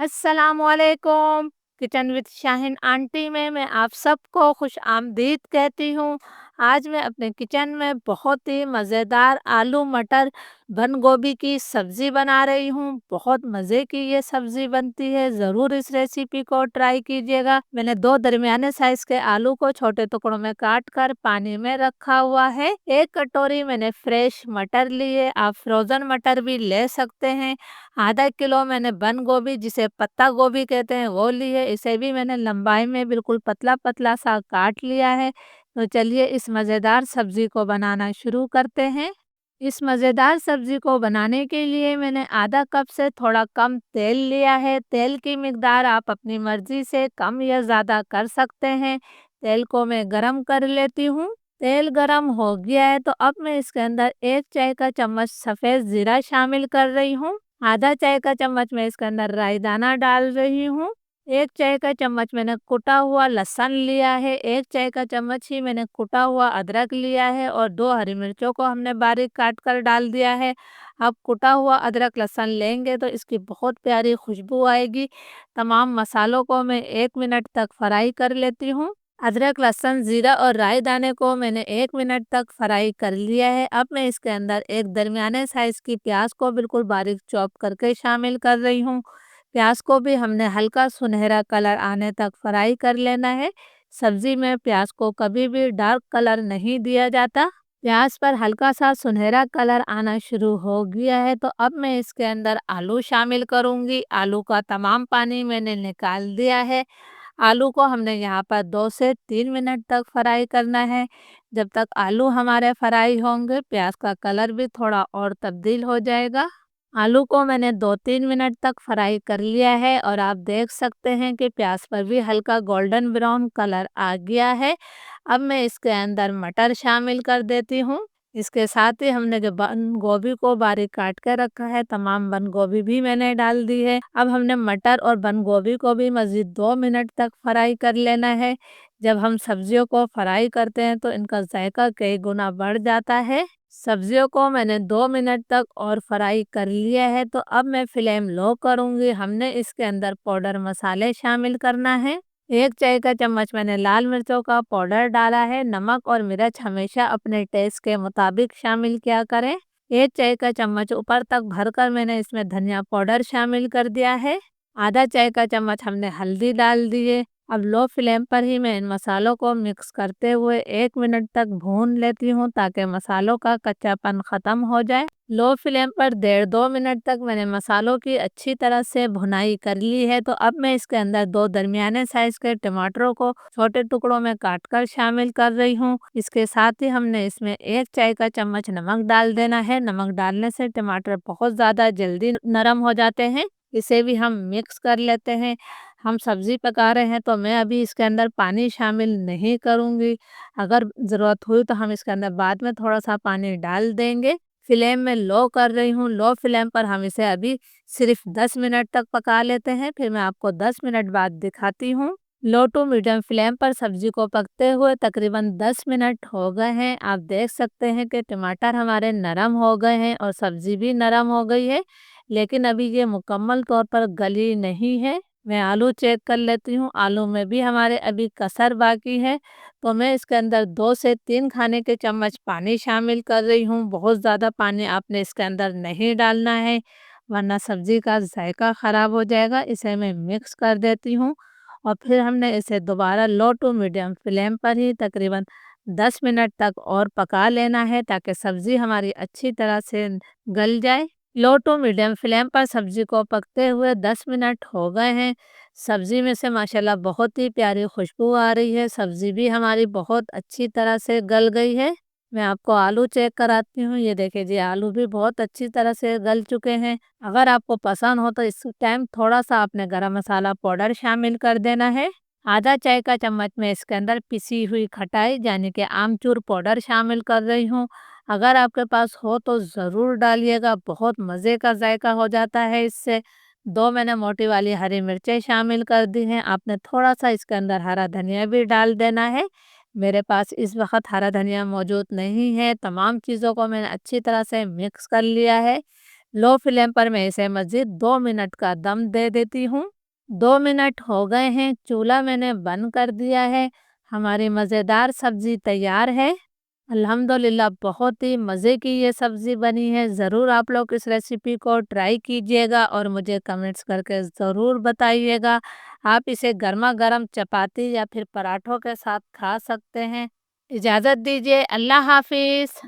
अस्सलामुअलैकुम। Kitchen with Shaheen aunty में मैं आप सबको खुश आमदीद कहती हूँ। आज मैं अपने किचन में बहुत ही मज़ेदार आलू मटर बंद गोभी की सब्ज़ी बना रही हूँ। बहुत मज़े की ये सब्ज़ी बनती है, ज़रूर इस रेसिपी को ट्राई कीजिएगा। मैंने 2 दरमियाने साइज़ के आलू को छोटे टुकड़ों में काट कर पानी में रखा हुआ है। 1 कटोरी मैंने फ्रेश मटर लिए, आप फ्रोज़न मटर भी ले सकते हैं। आधा किलो मैंने बंद गोभी जिसे पत्ता गोभी कहते हैं वो ली है, इसे भी मैंने लंबाई में बिल्कुल पतला-पतला सा काट लिया है। तो चलिए इस मज़ेदार सब्ज़ी को बनाना शुरू करते हैं। इस मज़ेदार सब्ज़ी को बनाने के लिए मैंने आधा कप से थोड़ा कम तेल लिया है। तेल की मिक़दार आप अपनी मर्ज़ी से कम या ज़्यादा कर सकते हैं। तेल को मैं गरम कर लेती हूँ। तेल गरम हो गया है तो अब मैं इसके अंदर 1 चाय का चम्मच सफ़ेद ज़ीरा शामिल कर रही हूँ। आधा चाय का चम्मच मैं इसके अंदर राई दाना डाल रही हूँ। 1 चाय का चम्मच मैंने कुटा हुआ लहसुन लिया है। 1 चाय का चम्मच ही मैंने कुटा हुआ अदरक लिया है और 2 हरी मिर्चों को हमने बारीक काट कर डाल दिया है। अब कुटा हुआ अदरक लहसुन लेंगे तो इसकी बहुत प्यारी खुशबू आएगी। तमाम मसालों को मैं 1 मिनट तक फ्राई कर लेती हूँ। अदरक, लहसुन, ज़ीरा और राई दाने को मैंने 1 मिनट तक फ्राई कर लिया है। अब मैं इसके अंदर एक दरमियाने साइज़ की प्याज को बिल्कुल बारीक चॉप करके शामिल कर रही हूँ। प्याज को भी हमने हल्का सुनहरा कलर आने तक फ्राई कर लेना है। सब्ज़ी में प्याज को कभी भी डार्क कलर नहीं दिया जाता। प्याज पर हल्का सा सुनहरा कलर आना शुरू हो गया है तो अब मैं इसके अंदर आलू शामिल करूँगी। आलू का तमाम पानी मैंने निकाल दिया है। आलू को हमने यहाँ पर 2 से 3 मिनट तक फ्राई करना है। जब तक आलू हमारे फ्राई होंगे, प्याज का कलर भी थोड़ा और तब्दील हो जाएगा। आलू को मैंने 2-3 मिनट तक फ्राई कर लिया है और आप देख सकते हैं कि प्याज पर भी हल्का गोल्डन ब्राउन कलर आ गया है। अब मैं इसके अंदर मटर शामिल कर देती हूँ। इसके साथ ही हमने जो बंद गोभी को बारीक काट के रखा है, तमाम बंद गोभी भी मैंने डाल दी है। अब हमने मटर और बंद गोभी को भी मज़ीद 2 मिनट तक फ्राई कर लेना है। जब हम सब्जियों को फ्राई करते हैं तो इनका जायका कई गुना बढ़ जाता है। सब्जियों को मैंने 2 मिनट तक और फ्राई कर लिया है तो अब मैं फ्लेम लो करूँगी। हमने इसके अंदर पाउडर मसाले शामिल करना है। 1 चाय का चम्मच मैंने लाल मिर्चों का पाउडर डाला है। नमक और मिर्च हमेशा अपने टेस्ट के मुताबिक शामिल किया करें। 1 चाय का चम्मच ऊपर तक भरकर मैंने इसमें धनिया पाउडर शामिल कर दिया है। आधा चाय का चम्मच हमने हल्दी डाल दी है। अब लो फ्लेम पर ही मैं इन मसालों को मिक्स करते हुए 1 मिनट तक भून लेती हूँ ताकि मसालों का कच्चापन ख़त्म हो जाए। लो फ्लेम पर 1.5-2 मिनट तक मैंने मसालों की अच्छी तरह से भुनाई कर ली है तो अब मैं इसके अंदर 2 दरमियाने साइज़ के टमाटरों को छोटे टुकड़ों में काट कर शामिल कर रही हूँ। इसके साथ ही हमने इसमें 1 चाय का चम्मच नमक डाल देना है। नमक डालने से टमाटर बहुत ज़्यादा जल्दी नरम हो जाते हैं। इसे भी हम मिक्स कर लेते हैं। हम सब्ज़ी पका रहे हैं तो मैं अभी इसके अंदर पानी शामिल नहीं करूँगी। अगर ज़रूरत हुई तो हम इसके अंदर बाद में थोड़ा-सा पानी डाल देंगे। फ्लेम में लो कर रही हूँ, लो फ्लेम पर हम इसे अभी सिर्फ़ 10 मिनट तक पका लेते हैं, फिर मैं आपको 10 मिनट बाद दिखाती हूँ। लो टू मीडियम फ्लेम पर सब्ज़ी को पकते हुए तकरीबन 10 मिनट हो गए हैं। आप देख सकते हैं कि टमाटर हमारे नरम हो गए हैं और सब्ज़ी भी नरम हो गई है, लेकिन अभी ये मुकम्मल तौर पर गली नहीं है। मैं आलू चेक कर लेती हूँ, आलू में भी हमारे अभी कसर बाकी है, तो मैं इसके अंदर 2 से 3 खाने के चम्मच पानी शामिल कर रही हूँ। बहुत ज़्यादा पानी आपने इसके अंदर नहीं डालना है, वरना सब्ज़ी का जायका ख़राब हो जाएगा। इसे मैं मिक्स कर देती हूँ और फिर हमने इसे दोबारा लो टू मीडियम फ्लेम पर ही तकरीबन 10 मिनट तक और पका लेना है ताकि सब्ज़ी हमारी अच्छी तरह से गल जाए। लो टू मीडियम फ्लेम पर सब्ज़ी को पकते हुए 10 मिनट हो गए हैं। सब्ज़ी में से माशाल्लाह बहुत ही प्यारी खुशबू आ रही है। सब्ज़ी भी हमारी बहुत अच्छी तरह से गल गई है। मैं आपको आलू चेक कराती हूँ। ये देखिए जी, आलू भी बहुत अच्छी तरह से गल चुके हैं। अगर आपको पसंद हो तो इस टाइम थोड़ा-सा आपने गरम मसाला पाउडर शामिल कर देना है। आधा चाय का चम्मच मैं इसके अंदर पिसी हुई खटाई यानी कि आमचूर पाउडर शामिल कर रही हूँ। अगर आपके पास हो तो ज़रूर डालिएगा, बहुत मज़े का जायका हो जाता है इससे। 2 मैंने मोटी वाली हरी मिर्चें शामिल कर दी हैं। आपने थोड़ा-सा इसके अंदर हरा धनिया भी डाल देना है। मेरे पास इस वक़्त हरा धनिया मौजूद नहीं है। तमाम चीज़ों को मैंने अच्छी तरह से मिक्स कर लिया है। लो फ्लेम पर मैं इसे मज़ीद 2 मिनट का दम दे देती हूँ। 2 मिनट हो गए हैं, चूल्हा मैंने बंद कर दिया है। हमारी मज़ेदार सब्ज़ी तैयार है। अल्हम्दुलिल्लाह बहुत ही मज़े की ये सब्ज़ी बनी है। ज़रूर आप लोग इस रेसिपी को ट्राई कीजिएगा और मुझे कमेंट्स करके ज़रूर बताइएगा। आप इसे गरमा-गरम चपाती या फिर पराठों के साथ खा सकते हैं। इजाज़त दीजिए, अल्लाह हाफ़िज़।